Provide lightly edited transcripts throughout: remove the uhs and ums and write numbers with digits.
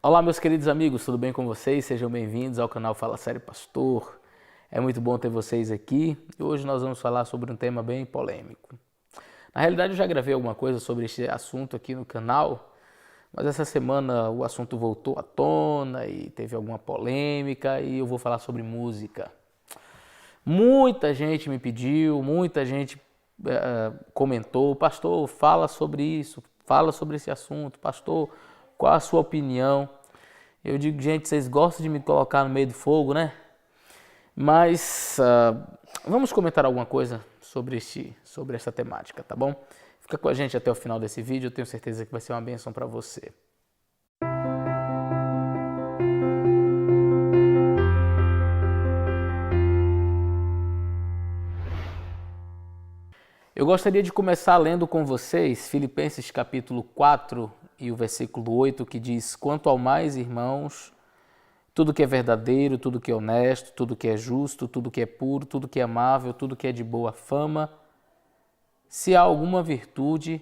Olá, meus queridos amigos, tudo bem com vocês? Sejam bem-vindos ao canal Fala Sério Pastor. É muito bom ter vocês aqui e hoje nós vamos falar sobre um tema bem polêmico. Na realidade, eu já gravei alguma coisa sobre esse assunto aqui no canal, mas essa semana o assunto voltou à tona e teve alguma polêmica e eu vou falar sobre música. Muita gente me pediu, muita gente comentou, pastor, fala sobre isso, fala sobre esse assunto, pastor, qual a sua opinião? Eu digo, gente, vocês gostam de me colocar no meio do fogo, né? Mas vamos comentar alguma coisa sobre essa temática, tá bom? Fica com a gente até o final desse vídeo, eu tenho certeza que vai ser uma bênção para você. Eu gostaria de começar lendo com vocês Filipenses capítulo 4 e o versículo 8, que diz: quanto ao mais, irmãos, tudo que é verdadeiro, tudo que é honesto, tudo que é justo, tudo que é puro, tudo que é amável, tudo que é de boa fama, se há alguma virtude,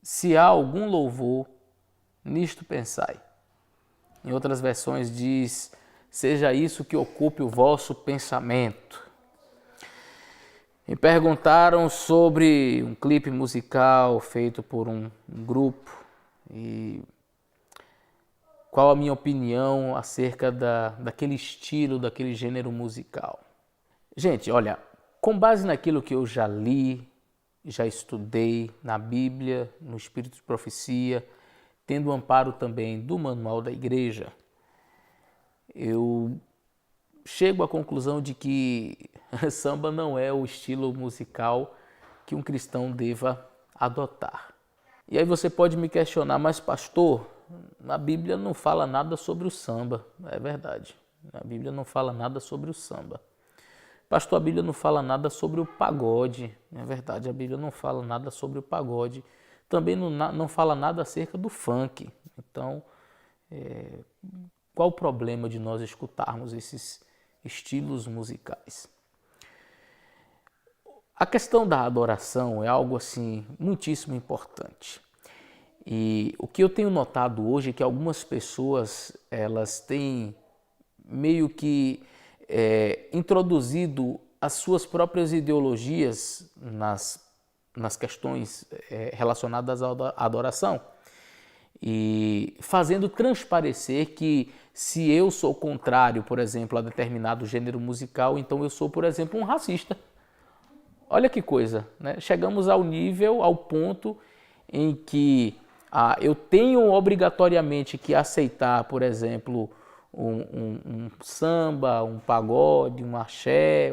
se há algum louvor, nisto pensai. Em outras versões diz: seja isso que ocupe o vosso pensamento. Me perguntaram sobre um clipe musical feito por um grupo e qual a minha opinião acerca daquele estilo, daquele gênero musical. Gente, olha, com base naquilo que eu já li, já estudei na Bíblia, no Espírito de Profecia, tendo o amparo também do Manual da Igreja, eu chego à conclusão de que samba não é o estilo musical que um cristão deva adotar. E aí você pode me questionar, mas pastor, na Bíblia não fala nada sobre o samba. É verdade, na Bíblia não fala nada sobre o samba. Pastor, a Bíblia não fala nada sobre o pagode. É verdade, a Bíblia não fala nada sobre o pagode. Também não fala nada acerca do funk. Então, qual o problema de nós escutarmos esses estilos musicais? A questão da adoração é algo assim muitíssimo importante. E o que eu tenho notado hoje é que algumas pessoas elas têm meio que introduzido as suas próprias ideologias nas questões relacionadas à adoração e fazendo transparecer que se eu sou contrário, por exemplo, a determinado gênero musical, então eu sou, por exemplo, um racista. Olha que coisa, né? Chegamos ao ponto em que eu tenho obrigatoriamente que aceitar, por exemplo, um samba, um pagode, um axé,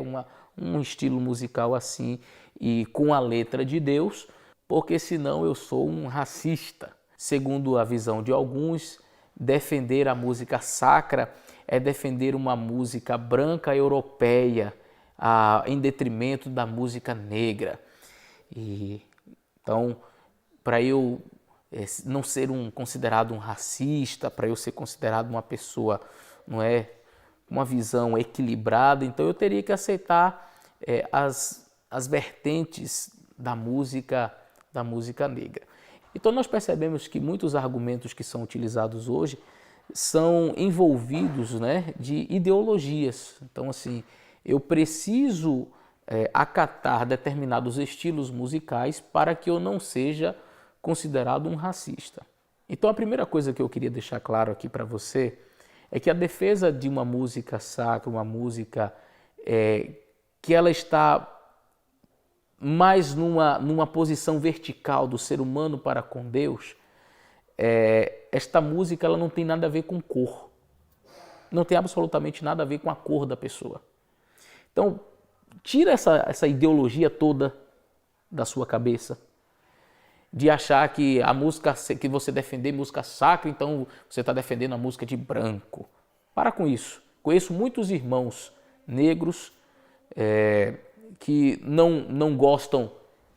um estilo musical assim e com a letra de Deus, porque senão eu sou um racista. Segundo a visão de alguns, defender a música sacra é defender uma música branca europeia em detrimento da música negra. Então, para eu não ser considerado um racista, para eu ser considerado uma pessoa, não é, uma visão equilibrada, então eu teria que aceitar as vertentes da música negra. Então nós percebemos que muitos argumentos que são utilizados hoje são envolvidos, né, de ideologias. Então assim, eu preciso acatar determinados estilos musicais para que eu não seja considerado um racista. Então a primeira coisa que eu queria deixar claro aqui para você é que a defesa de uma música sacra, uma música que ela está mais numa posição vertical do ser humano para com Deus, esta música ela não tem nada a ver com cor. Não tem absolutamente nada a ver com a cor da pessoa. Então, tira essa ideologia toda da sua cabeça, de achar que a música que você defender música sacra, então você está defendendo a música de branco. Para com isso. Conheço muitos irmãos negros que não gostam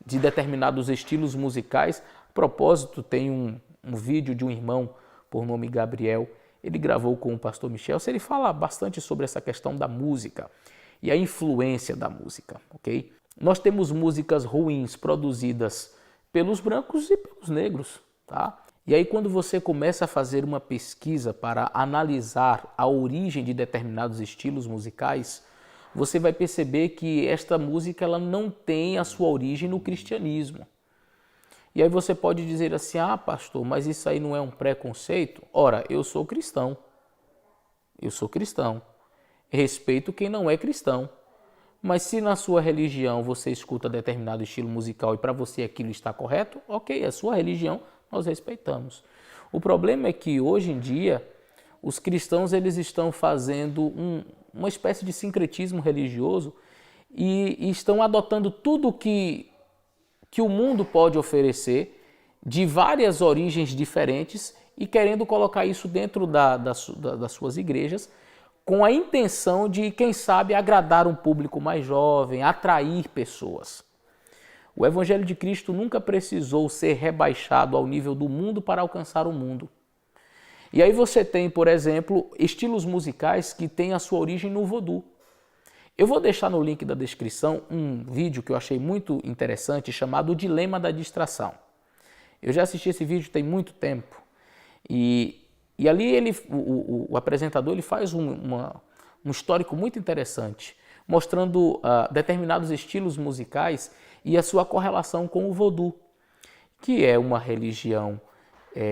de determinados estilos musicais. A propósito, tem um vídeo de um irmão por nome Gabriel, ele gravou com o pastor Michel, ele fala bastante sobre essa questão da música e a influência da música, ok? Nós temos músicas ruins produzidas pelos brancos e pelos negros, tá? E aí quando você começa a fazer uma pesquisa para analisar a origem de determinados estilos musicais, você vai perceber que esta música ela não tem a sua origem no cristianismo. E aí você pode dizer assim, pastor, mas isso aí não é um preconceito? Ora, eu sou cristão. Eu sou cristão. Respeito quem não é cristão. Mas se na sua religião você escuta determinado estilo musical e para você aquilo está correto, ok, a sua religião nós respeitamos. O problema é que hoje em dia os cristãos eles estão fazendo uma espécie de sincretismo religioso e estão adotando tudo que o mundo pode oferecer de várias origens diferentes e querendo colocar isso dentro das suas igrejas com a intenção de, quem sabe, agradar um público mais jovem, atrair pessoas. O Evangelho de Cristo nunca precisou ser rebaixado ao nível do mundo para alcançar o mundo. E aí você tem, por exemplo, estilos musicais que têm a sua origem no voodoo. Eu vou deixar no link da descrição um vídeo que eu achei muito interessante chamado O Dilema da Distração. Eu já assisti esse vídeo tem muito tempo e ali o apresentador ele faz um histórico muito interessante, mostrando determinados estilos musicais e a sua correlação com o voodoo, que é uma religião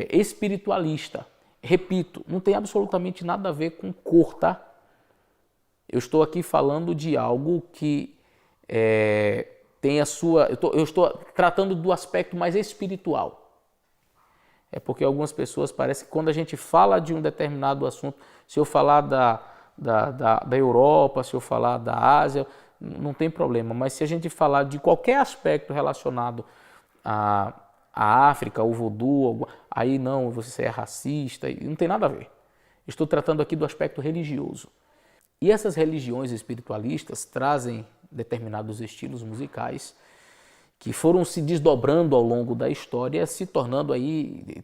espiritualista. Repito, não tem absolutamente nada a ver com cor, tá? Eu estou aqui falando de algo que tem a sua... Eu estou tratando do aspecto mais espiritual. É porque algumas pessoas parecem que quando a gente fala de um determinado assunto, se eu falar da Europa, se eu falar da Ásia, não tem problema. Mas se a gente falar de qualquer aspecto relacionado à África, ao voodoo, aí não, você é racista, não tem nada a ver. Estou tratando aqui do aspecto religioso. E essas religiões espiritualistas trazem determinados estilos musicais que foram se desdobrando ao longo da história, se tornando aí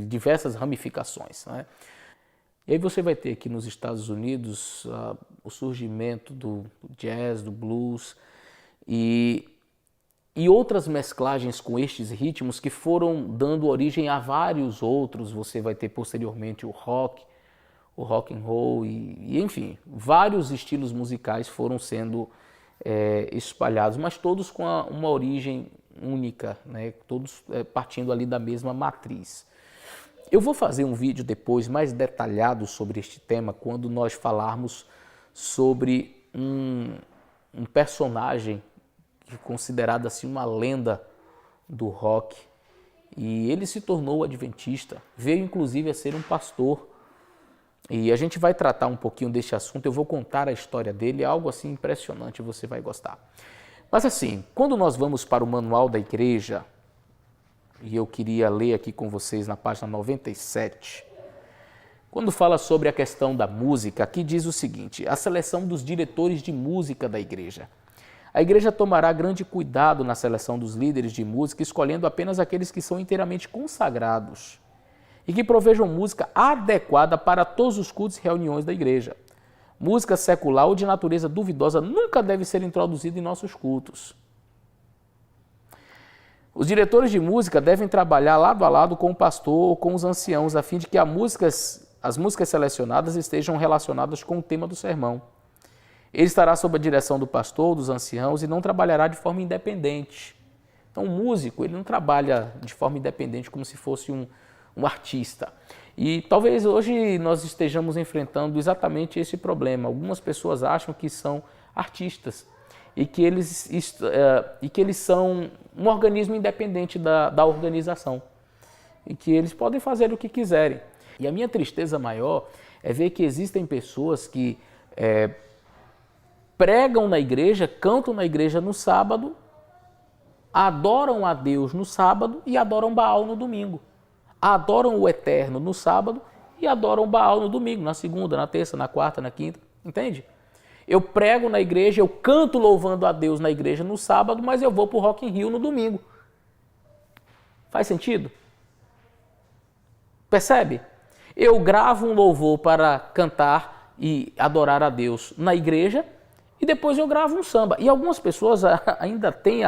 diversas ramificações, né? E aí você vai ter aqui nos Estados Unidos o surgimento do jazz, do blues e outras mesclagens com estes ritmos que foram dando origem a vários outros. Você vai ter posteriormente o rock and roll e enfim, vários estilos musicais foram sendo espalhados, mas todos com uma origem única, né? Todos partindo ali da mesma matriz. Eu vou fazer um vídeo depois mais detalhado sobre este tema quando nós falarmos sobre um personagem que é considerado assim uma lenda do rock e ele se tornou adventista, veio inclusive a ser um pastor. E a gente vai tratar um pouquinho deste assunto, eu vou contar a história dele, é algo assim impressionante, você vai gostar. Mas assim, quando nós vamos para o Manual da Igreja, e eu queria ler aqui com vocês na página 97, quando fala sobre a questão da música, aqui diz o seguinte: a seleção dos diretores de música da igreja. A igreja tomará grande cuidado na seleção dos líderes de música, escolhendo apenas aqueles que são inteiramente consagrados e que provejam música adequada para todos os cultos e reuniões da igreja. Música secular ou de natureza duvidosa nunca deve ser introduzida em nossos cultos. Os diretores de música devem trabalhar lado a lado com o pastor ou com os anciãos, a fim de que as músicas selecionadas estejam relacionadas com o tema do sermão. Ele estará sob a direção do pastor ou dos anciãos e não trabalhará de forma independente. Então, o músico ele não trabalha de forma independente como se fosse um artista. E talvez hoje nós estejamos enfrentando exatamente esse problema. Algumas pessoas acham que são artistas e que eles são um organismo independente da organização e que eles podem fazer o que quiserem. E a minha tristeza maior é ver que existem pessoas que pregam na igreja, cantam na igreja no sábado, adoram a Deus no sábado e adoram Baal no domingo. Adoram o Eterno no sábado e adoram Baal no domingo, na segunda, na terça, na quarta, na quinta, entende? Eu prego na igreja, eu canto louvando a Deus na igreja no sábado, mas eu vou para o Rock in Rio no domingo. Faz sentido? Percebe? Eu gravo um louvor para cantar e adorar a Deus na igreja e depois eu gravo um samba. E algumas pessoas ainda têm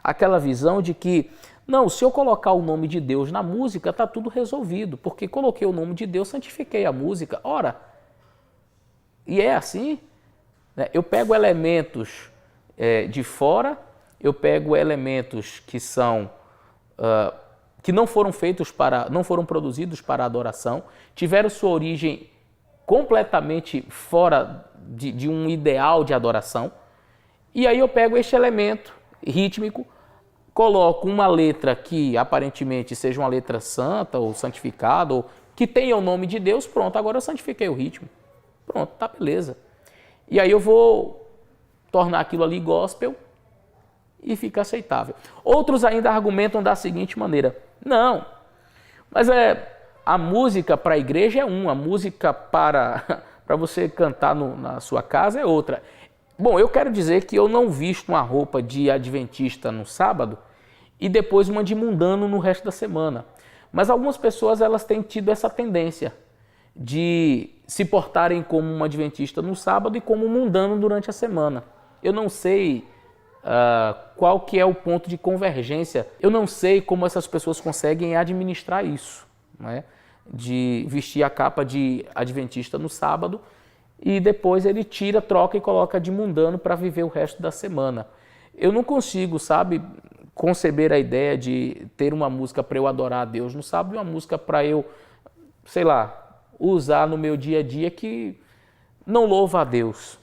aquela visão de que Não, se eu colocar o nome de Deus na música, está tudo resolvido, porque coloquei o nome de Deus, santifiquei a música. Ora, e é assim, né? Eu pego elementos de fora, eu pego elementos que são que não foram não foram produzidos para adoração, tiveram sua origem completamente fora de um ideal de adoração, e aí eu pego este elemento rítmico, coloco uma letra que aparentemente seja uma letra santa ou santificada, ou que tenha o nome de Deus, pronto, agora eu santifiquei o ritmo. Pronto, tá beleza. E aí eu vou tornar aquilo ali gospel e fica aceitável. Outros ainda argumentam da seguinte maneira: não, mas a música para a igreja é uma, a música para você cantar na sua casa é outra. Bom, eu quero dizer que eu não visto uma roupa de adventista no sábado e depois uma de mundano no resto da semana. Mas algumas pessoas elas têm tido essa tendência de se portarem como um adventista no sábado e como um mundano durante a semana. Eu não sei qual que é o ponto de convergência. Eu não sei como essas pessoas conseguem administrar isso, né? De vestir a capa de adventista no sábado e depois ele tira, troca e coloca de mundano para viver o resto da semana. Eu não consigo, sabe, conceber a ideia de ter uma música para eu adorar a Deus no sábado e uma música para eu, sei lá, usar no meu dia a dia que não louva a Deus.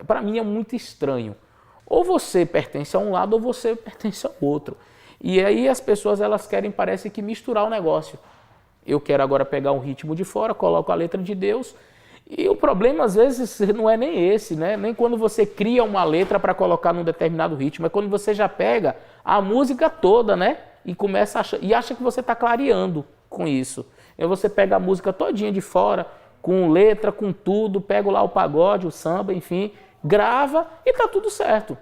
Para mim é muito estranho. Ou você pertence a um lado ou você pertence ao outro. E aí as pessoas elas querem, parece que, misturar o negócio. Eu quero agora pegar um ritmo de fora, coloco a letra de Deus. E o problema às vezes não é nem esse, né? Nem quando você cria uma letra para colocar num determinado ritmo, é quando você já pega a música toda, né? E começa e acha que você está clareando com isso. Aí você pega a música todinha de fora, com letra, com tudo, pega lá o pagode, o samba, enfim, grava e tá tudo certo.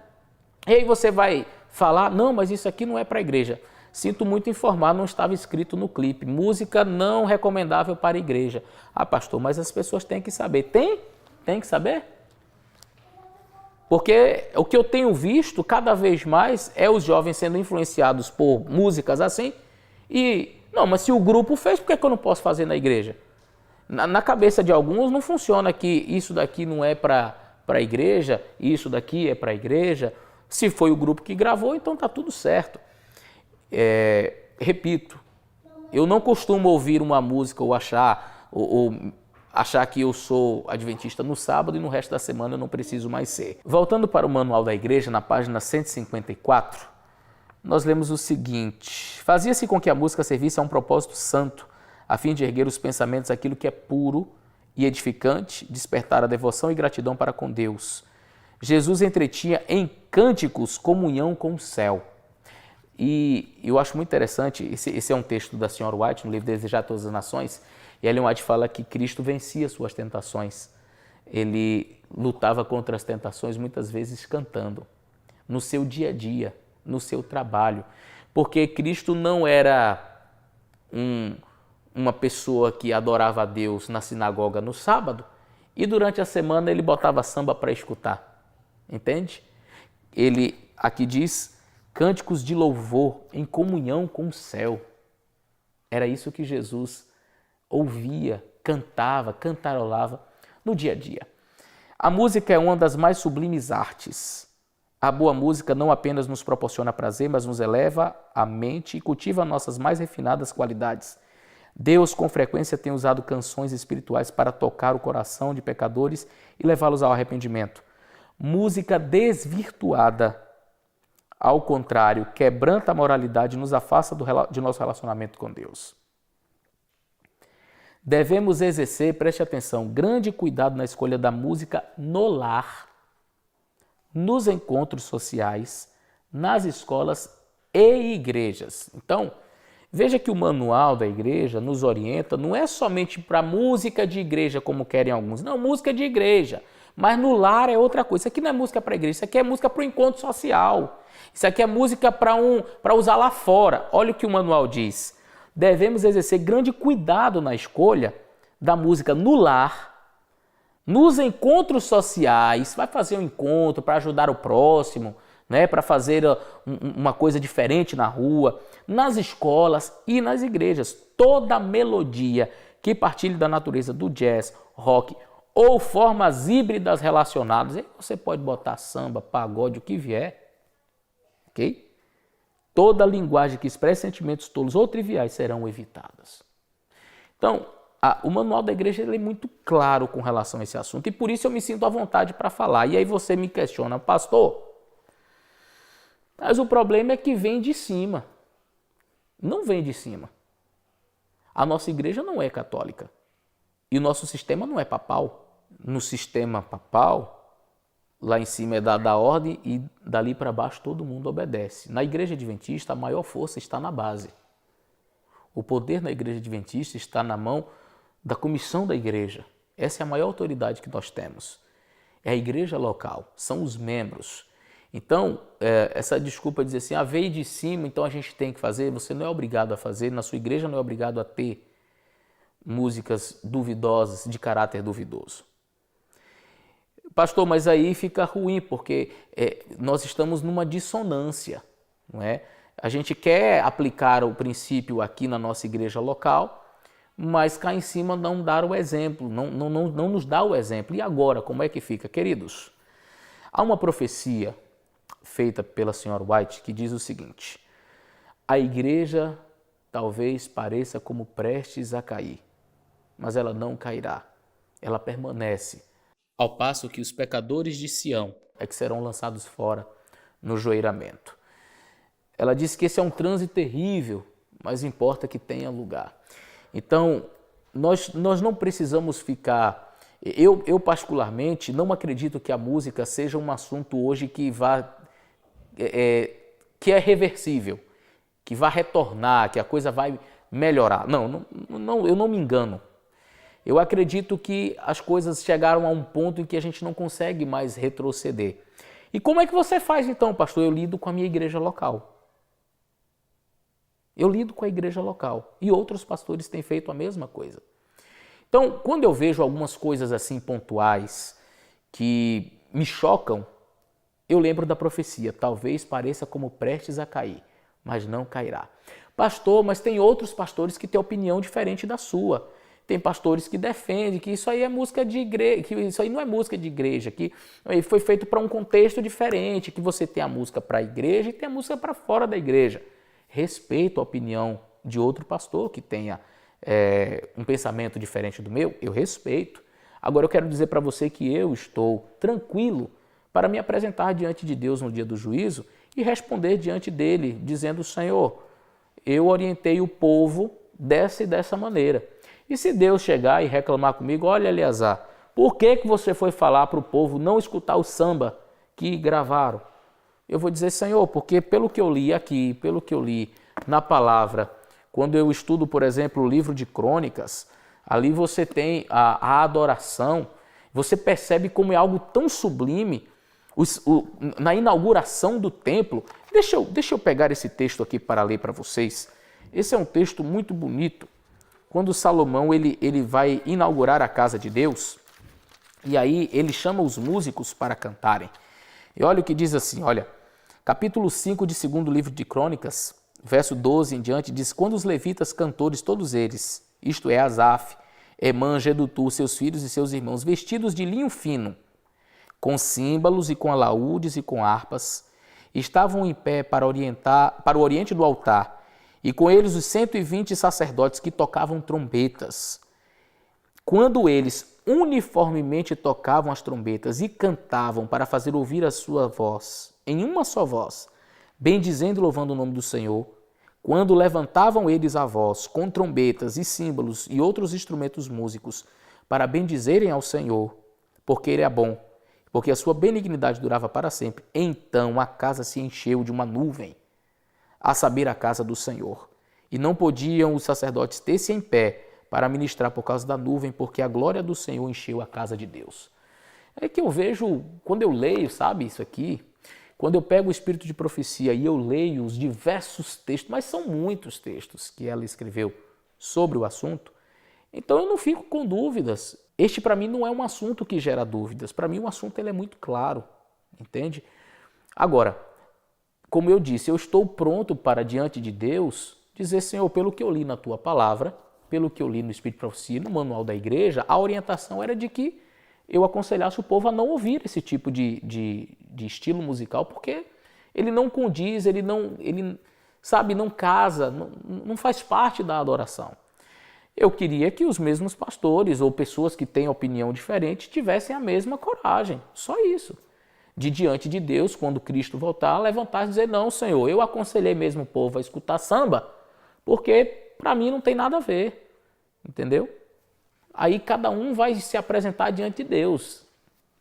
E aí você vai falar: não, mas isso aqui não é para a igreja. Sinto muito informar, não estava escrito no clipe. Música não recomendável para a igreja. Ah, pastor, mas as pessoas têm que saber. Tem que saber? Porque o que eu tenho visto cada vez mais é os jovens sendo influenciados por músicas assim. E, não, mas se o grupo fez, por que eu não posso fazer na igreja? Na cabeça de alguns não funciona que isso daqui não é para a igreja, isso daqui é para a igreja. Se foi o grupo que gravou, então está tudo certo. Repito, eu não costumo ouvir uma música ou achar que eu sou adventista no sábado e no resto da semana eu não preciso mais ser. Voltando para o Manual da Igreja, na página 154, nós lemos o seguinte: fazia-se com que a música servisse a um propósito santo, a fim de erguer os pensamentos àquilo que é puro e edificante, despertar a devoção e gratidão para com Deus. Jesus entretinha em cânticos comunhão com o céu. E eu acho muito interessante, esse é um texto da Senhora White, no livro Desejar a Todas as Nações, e Ellen White fala que Cristo vencia suas tentações. Ele lutava contra as tentações muitas vezes cantando, no seu dia a dia, no seu trabalho, porque Cristo não era uma pessoa que adorava a Deus na sinagoga no sábado e durante a semana ele botava samba para escutar, entende? Ele aqui diz cânticos de louvor em comunhão com o céu. Era isso que Jesus ouvia, cantava, cantarolava no dia a dia. A música é uma das mais sublimes artes. A boa música não apenas nos proporciona prazer, mas nos eleva a mente e cultiva nossas mais refinadas qualidades. Deus, com frequência, tem usado canções espirituais para tocar o coração de pecadores e levá-los ao arrependimento. Música desvirtuada, ao contrário, quebranta a moralidade e nos afasta de nosso relacionamento com Deus. Devemos exercer, preste atenção, grande cuidado na escolha da música no lar, nos encontros sociais, nas escolas e igrejas. Então, veja que o manual da igreja nos orienta, não é somente para música de igreja, como querem alguns. Não, música de igreja. Mas no lar é outra coisa. Isso aqui não é música para a igreja, isso aqui é música para o encontro social. Isso aqui é música para usar lá fora. Olha o que o manual diz. Devemos exercer grande cuidado na escolha da música no lar, nos encontros sociais. Vai fazer um encontro para ajudar o próximo, né, para fazer uma coisa diferente na rua, nas escolas e nas igrejas. Toda melodia que partilhe da natureza do jazz, rock ou formas híbridas relacionadas, aí você pode botar samba, pagode, o que vier, ok? Toda linguagem que expresse sentimentos tolos ou triviais serão evitadas. Então, o manual da igreja ele é muito claro com relação a esse assunto e por isso eu me sinto à vontade para falar. E aí você me questiona, pastor, mas o problema é que vem de cima. Não vem de cima. A nossa igreja não é católica e o nosso sistema não é papal. No sistema papal, lá em cima é dada a ordem e dali para baixo todo mundo obedece. Na igreja adventista, a maior força está na base. O poder na igreja adventista está na mão da comissão da igreja. Essa é a maior autoridade que nós temos. É a igreja local, são os membros. Então, essa desculpa de dizer assim, veio de cima, então a gente tem que fazer, você não é obrigado a fazer, na sua igreja não é obrigado a ter músicas duvidosas, de caráter duvidoso. Pastor, mas aí fica ruim, porque nós estamos numa dissonância, não é? A gente quer aplicar o princípio aqui na nossa igreja local, mas cá em cima não dar o exemplo, não nos dá o exemplo. E agora, como é que fica? Queridos, há uma profecia feita pela senhora White que diz o seguinte: a igreja talvez pareça como prestes a cair, mas ela não cairá, ela permanece, ao passo que os pecadores de Sião é que serão lançados fora no joeiramento. Ela diz que esse é um transe terrível, mas importa que tenha lugar. Então, nós não precisamos ficar... Eu particularmente, não acredito que a música seja um assunto hoje que que é reversível, que vai retornar, que a coisa vai melhorar. Não, eu não me engano. Eu acredito que as coisas chegaram a um ponto em que a gente não consegue mais retroceder. E como é que você faz então, pastor? Eu lido com a minha igreja local. Eu lido com a igreja local e outros pastores têm feito a mesma coisa. Então, quando eu vejo algumas coisas assim pontuais que me chocam, eu lembro da profecia, talvez pareça como prestes a cair, mas não cairá. Pastor, mas tem outros pastores que têm opinião diferente da sua. Tem pastores que defendem que isso aí é música de igreja, que isso aí não é música de igreja, que foi feito para um contexto diferente, que você tem a música para a igreja e tem a música para fora da igreja. Respeito a opinião de outro pastor que tenha um pensamento diferente do meu, eu respeito. Agora eu quero dizer para você que eu estou tranquilo para me apresentar diante de Deus no dia do juízo e responder diante dele, dizendo, Senhor, eu orientei o povo dessa e dessa maneira. E se Deus chegar e reclamar comigo, olha, Eleazar, por que você foi falar para o povo não escutar o samba que gravaram? Eu vou dizer, Senhor, porque pelo que eu li aqui, pelo que eu li na palavra, quando eu estudo, por exemplo, o livro de Crônicas, ali você tem a adoração, você percebe como é algo tão sublime, na inauguração do templo. Deixa eu pegar esse texto aqui para ler para vocês. Esse é um texto muito bonito. Quando Salomão ele vai inaugurar a casa de Deus, e aí ele chama os músicos para cantarem. E olha o que diz assim, olha, capítulo 5 de 2º livro de Crônicas, verso 12 em diante, diz, quando os levitas cantores, todos eles, isto é, Asaf, Emã, Jedutu, seus filhos e seus irmãos, vestidos de linho fino, com símbolos e com alaúdes e com harpas, estavam em pé para o oriente do altar, e com eles os 120 sacerdotes que tocavam trombetas. Quando eles uniformemente tocavam as trombetas e cantavam para fazer ouvir a sua voz, em uma só voz, bendizendo e louvando o nome do Senhor, quando levantavam eles a voz com trombetas e símbolos e outros instrumentos músicos para bendizerem ao Senhor, porque Ele é bom, porque a sua benignidade durava para sempre, então a casa se encheu de uma nuvem, a saber, a casa do Senhor. E não podiam os sacerdotes ter-se em pé para ministrar por causa da nuvem, porque a glória do Senhor encheu a casa de Deus. É que eu vejo, quando eu leio, sabe, isso aqui, quando eu pego o espírito de profecia e eu leio os diversos textos, mas são muitos textos que ela escreveu sobre o assunto, então eu não fico com dúvidas. Este, para mim, não é um assunto que gera dúvidas. Para mim, o assunto ele é muito claro, entende? Agora, como eu disse, eu estou pronto para, diante de Deus, dizer, Senhor, pelo que eu li na Tua Palavra, pelo que eu li no Espírito de Profecia, no manual da igreja, a orientação era de que eu aconselhasse o povo a não ouvir esse tipo de estilo musical, porque ele não condiz, ele sabe, não casa, não faz parte da adoração. Eu queria que os mesmos pastores ou pessoas que têm opinião diferente tivessem a mesma coragem, só isso. De diante de Deus, quando Cristo voltar, levantar e dizer, não, Senhor, eu aconselhei mesmo o povo a escutar samba, porque para mim não tem nada a ver, entendeu? Aí cada um vai se apresentar diante de Deus.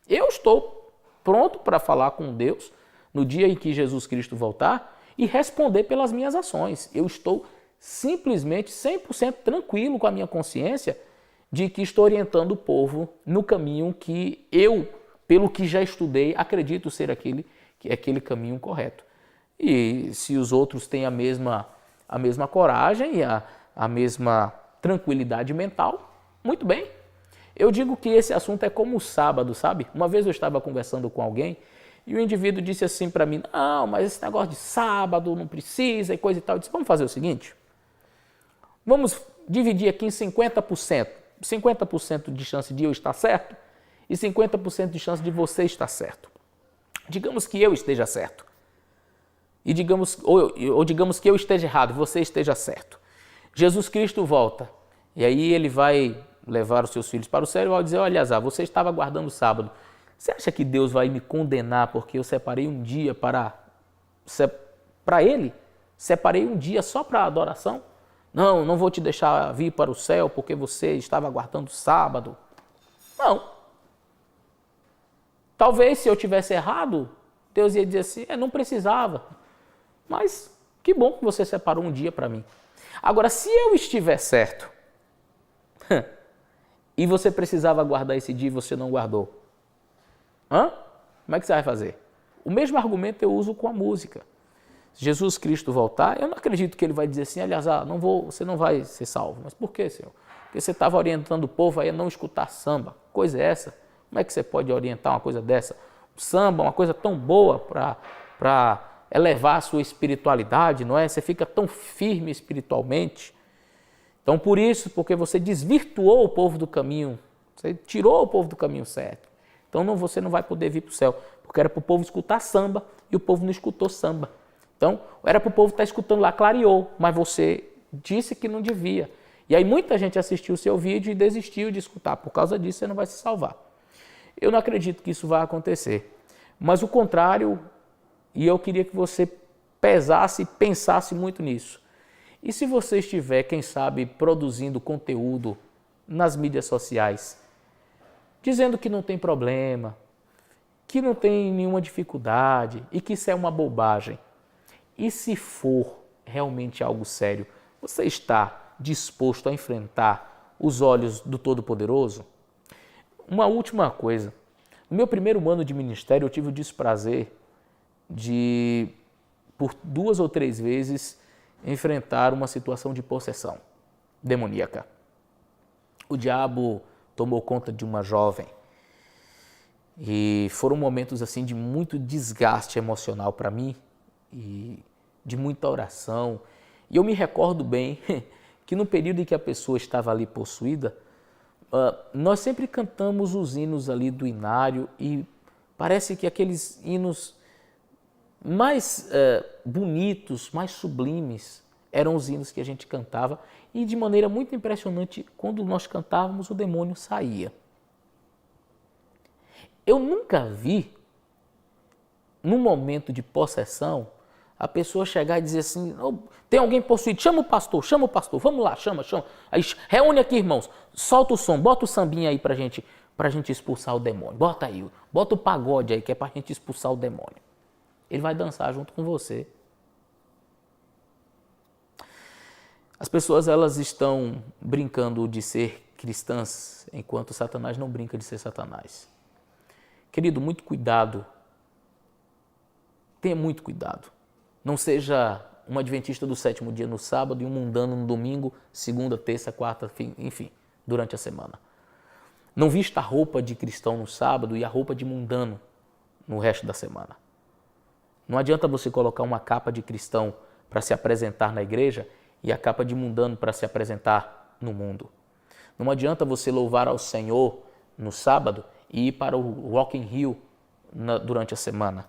Eu estou pronto para falar com Deus no dia em que Jesus Cristo voltar e responder pelas minhas ações. Eu estou simplesmente 100% tranquilo com a minha consciência de que estou orientando o povo no caminho que eu, pelo que já estudei, acredito ser aquele caminho correto. E se os outros têm a mesma coragem e a mesma tranquilidade mental, muito bem. Eu digo que esse assunto é como o sábado, sabe? Uma vez eu estava conversando com alguém e o indivíduo disse assim para mim, não, mas esse negócio de sábado não precisa e coisa e tal. Eu disse, vamos fazer o seguinte, vamos dividir aqui em 50%. 50% de chance de eu estar certo e 50% de chance de você estar certo. Digamos que eu esteja certo. E digamos que eu esteja errado, você esteja certo. Jesus Cristo volta e aí ele vai levar os seus filhos para o céu e vai dizer, olha, Azar, você estava guardando o sábado. Você acha que Deus vai me condenar porque eu separei um dia para ele? Separei um dia só para adoração? Não, não vou te deixar vir para o céu porque você estava guardando o sábado. Não. Talvez se eu tivesse errado, Deus ia dizer assim, não precisava. Mas que bom que você separou um dia para mim. Agora, se eu estiver certo e você precisava guardar esse dia e você não guardou, como é que você vai fazer? O mesmo argumento eu uso com a música. Se Jesus Cristo voltar, eu não acredito que ele vai dizer assim, aliás, você não vai ser salvo. Mas por quê, Senhor? Porque você estava orientando o povo a não escutar samba. Coisa é essa? Como é que você pode orientar uma coisa dessa? O samba, uma coisa tão boa para elevar a sua espiritualidade, não é? Você fica tão firme espiritualmente. Então, por isso, porque você desvirtuou o povo do caminho, você tirou o povo do caminho certo. Então, você não vai poder vir para o céu, porque era para o povo escutar samba e o povo não escutou samba. Então, era para o povo estar escutando lá, clareou, mas você disse que não devia. E aí muita gente assistiu o seu vídeo e desistiu de escutar. Por causa disso, você não vai se salvar. Eu não acredito que isso vai acontecer. Mas o contrário, e eu queria que você pesasse e pensasse muito nisso. E se você estiver, quem sabe, produzindo conteúdo nas mídias sociais, dizendo que não tem problema, que não tem nenhuma dificuldade e que isso é uma bobagem, e se for realmente algo sério, você está disposto a enfrentar os olhos do Todo-Poderoso? Uma última coisa. No meu primeiro ano de ministério, eu tive o desprazer de, por 2 ou 3 vezes, enfrentar uma situação de possessão demoníaca. O diabo tomou conta de uma jovem e foram momentos assim de muito desgaste emocional para mim e de muita oração. E eu me recordo bem que no período em que a pessoa estava ali possuída, nós sempre cantamos os hinos ali do inário e parece que aqueles hinos mais bonitos, mais sublimes, eram os hinos que a gente cantava e de maneira muito impressionante, quando nós cantávamos, o demônio saía. Eu nunca vi, num momento de possessão, a pessoa chegar e dizer assim, tem alguém possuído, chama o pastor, vamos lá, chama. Aí, reúne aqui, irmãos, solta o som, bota o sambinha aí pra gente expulsar o demônio. Bota aí, bota o pagode aí, que é pra gente expulsar o demônio. Ele vai dançar junto com você. As pessoas, elas estão brincando de ser cristãs, enquanto Satanás não brinca de ser Satanás. Querido, muito cuidado. Tenha muito cuidado. Não seja um adventista do 7º dia no sábado e um mundano no domingo, segunda, terça, quarta, enfim, durante a semana. Não vista a roupa de cristão no sábado e a roupa de mundano no resto da semana. Não adianta você colocar uma capa de cristão para se apresentar na igreja e a capa de mundano para se apresentar no mundo. Não adianta você louvar ao Senhor no sábado e ir para o Rock in Rio durante a semana.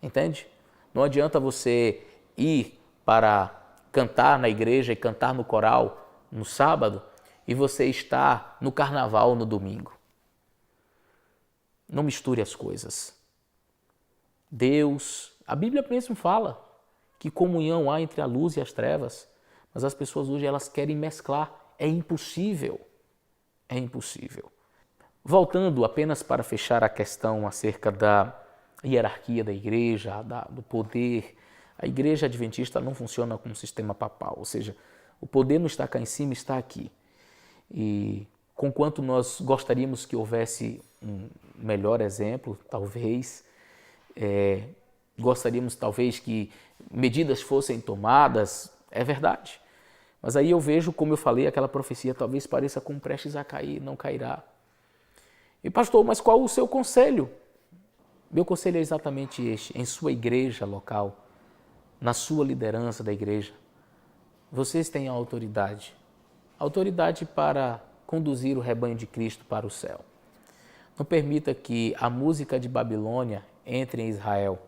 Entende? Não adianta você ir para cantar na igreja e cantar no coral no sábado e você estar no carnaval no domingo. Não misture as coisas. Deus, a Bíblia mesmo fala que comunhão há entre a luz e as trevas, mas as pessoas hoje elas querem mesclar. É impossível. É impossível. Voltando apenas para fechar a questão acerca da hierarquia da igreja, do poder, a igreja adventista não funciona como um sistema papal, ou seja, o poder não está cá em cima, está aqui. E conquanto nós gostaríamos que houvesse um melhor exemplo, talvez, gostaríamos talvez que medidas fossem tomadas, é verdade. Mas aí eu vejo, como eu falei, aquela profecia talvez pareça como prestes a cair, não cairá. E pastor, mas qual o seu conselho? Meu conselho é exatamente este, em sua igreja local, na sua liderança da igreja, vocês têm a autoridade para conduzir o rebanho de Cristo para o céu. Não permita que a música de Babilônia entre em Israel.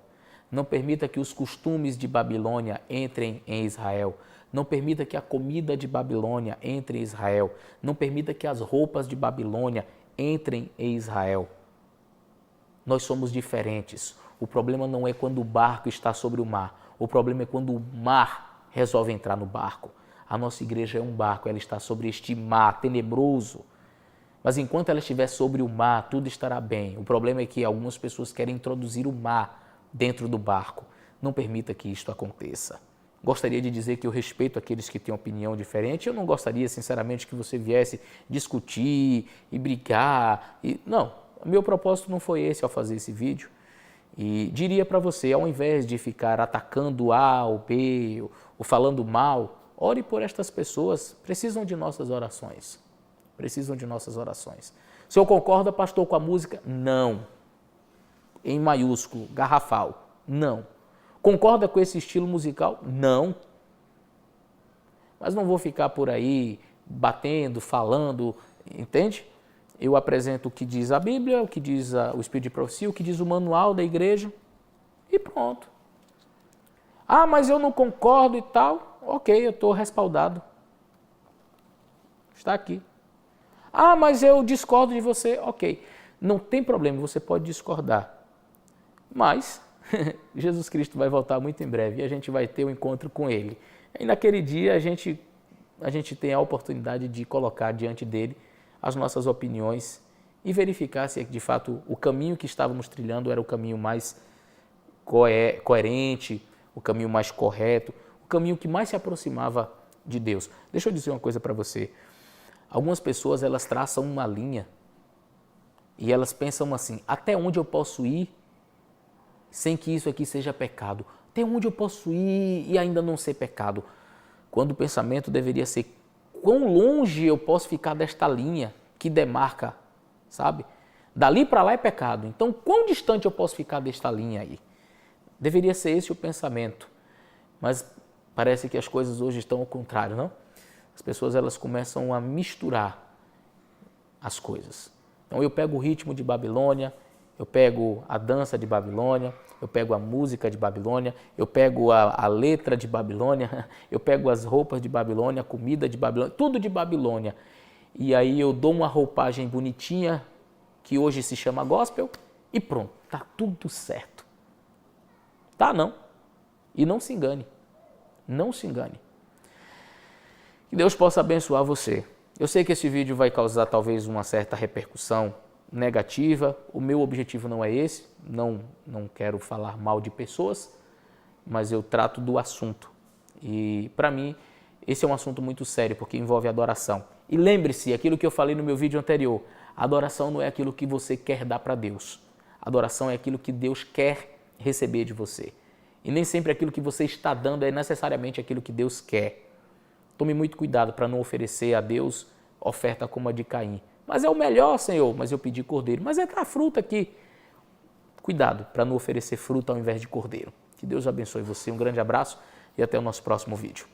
Não permita que os costumes de Babilônia entrem em Israel. Não permita que a comida de Babilônia entre em Israel. Não permita que as roupas de Babilônia entrem em Israel. Nós somos diferentes. O problema não é quando o barco está sobre o mar. O problema é quando o mar resolve entrar no barco. A nossa igreja é um barco, ela está sobre este mar tenebroso. Mas enquanto ela estiver sobre o mar, tudo estará bem. O problema é que algumas pessoas querem introduzir o mar dentro do barco. Não permita que isto aconteça. Gostaria de dizer que eu respeito aqueles que têm opinião diferente. Eu não gostaria, sinceramente, que você viesse discutir e brigar. Não, meu propósito não foi esse ao fazer esse vídeo. E diria para você, ao invés de ficar atacando A ou B ou falando mal, ore por estas pessoas, precisam de nossas orações. Precisam de nossas orações. Se eu concordo, pastor, com a música? Não. Em maiúsculo, garrafal? Não. Concorda com esse estilo musical? Não. Mas não vou ficar por aí batendo, falando, entende? Eu apresento o que diz a Bíblia, o que diz o Espírito de Profecia, o que diz o manual da igreja e pronto. Ah, mas eu não concordo e tal. Ok, eu estou respaldado. Está aqui. Ah, mas eu discordo de você. Ok, não tem problema, você pode discordar. Mas Jesus Cristo vai voltar muito em breve e a gente vai ter um encontro com Ele. E naquele dia a gente tem a oportunidade de colocar diante dele as nossas opiniões e verificar se de fato o caminho que estávamos trilhando era o caminho mais coerente, o caminho mais correto, o caminho que mais se aproximava de Deus. Deixa eu dizer uma coisa para você. Algumas pessoas elas traçam uma linha e elas pensam assim, até onde eu posso ir sem que isso aqui seja pecado? Até onde eu posso ir e ainda não ser pecado? Quando o pensamento deveria ser, quão longe eu posso ficar desta linha que demarca, sabe? Dali para lá é pecado. Então, quão distante eu posso ficar desta linha aí? Deveria ser esse o pensamento. Mas parece que as coisas hoje estão ao contrário, não? As pessoas elas começam a misturar as coisas. Então, eu pego o ritmo de Babilônia, eu pego a dança de Babilônia, eu pego a música de Babilônia, eu pego a letra de Babilônia, eu pego as roupas de Babilônia, a comida de Babilônia, tudo de Babilônia. E aí eu dou uma roupagem bonitinha, que hoje se chama gospel, e pronto, tá tudo certo. Tá não. E não se engane. Não se engane. Que Deus possa abençoar você. Eu sei que esse vídeo vai causar talvez uma certa repercussão negativa. O meu objetivo não é esse. Não quero falar mal de pessoas, mas eu trato do assunto. E para mim, esse é um assunto muito sério, porque envolve adoração. E lembre-se, aquilo que eu falei no meu vídeo anterior, adoração não é aquilo que você quer dar para Deus. Adoração é aquilo que Deus quer receber de você. E nem sempre aquilo que você está dando é necessariamente aquilo que Deus quer. Tome muito cuidado para não oferecer a Deus oferta como a de Caim. Mas é o melhor, Senhor, mas eu pedi cordeiro. Mas é a fruta aqui. Cuidado para não oferecer fruta ao invés de cordeiro. Que Que Deus abençoe você. Um grande abraço e até o nosso próximo vídeo.